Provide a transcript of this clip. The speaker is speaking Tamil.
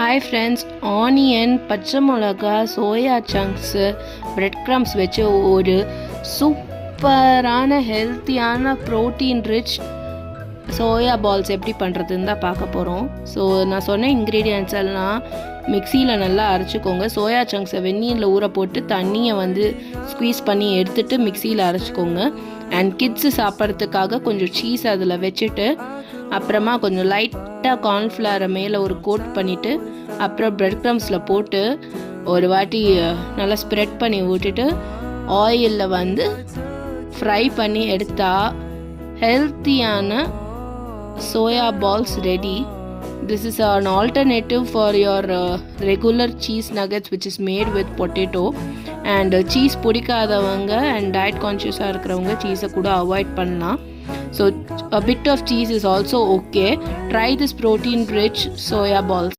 ஹாய் ஃப்ரெண்ட்ஸ், ஆனியன், பச்சை மிளகா, சோயா சங்க்ஸு, பிரெட் க்ரம்ஸ் வச்சு ஒரு சூப்பரான ஹெல்த்தியான ப்ரோட்டீன் ரிச் சோயா பால்ஸ் எப்படி பண்ணுறதுன்னு தான் பார்க்க போகிறோம். ஸோ நான் சொன்ன இன்க்ரீடியன்ட்ஸ் எல்லாம் மிக்சியில் நல்லா அரைச்சிக்கோங்க. சோயா சங்க்ஸை வெந்நீரில் ஊற போட்டு தண்ணியை ஸ்குவீஸ் பண்ணி எடுத்துகிட்டு மிக்சியில் அரைச்சிக்கோங்க. அண்ட் கிட்ஸு சாப்பிட்றதுக்காக கொஞ்சம் சீஸ் அதில் வச்சுட்டு அப்புறமா கொஞ்சம் லைட்டாக கார்ன்ஃப்ளவரை மேலே ஒரு கோட் பண்ணிவிட்டு அப்புறம் பிரெட் க்ரம்ஸில் போட்டு ஒரு வாட்டி நல்லா ஸ்ப்ரெட் பண்ணி விட்டுட்டு ஆயிலில் ஃப்ரை பண்ணி எடுத்தால் ஹெல்த்தியான soya balls ready. This is an alternative for your regular cheese nuggets which is made with potato. And cheese பிடிக்காதவங்க and diet conscious-ஆக இருக்கிறவங்க சீஸை கூட அவாய்ட் பண்ணலாம். So a bit of cheese is also okay. Try this protein rich soya balls.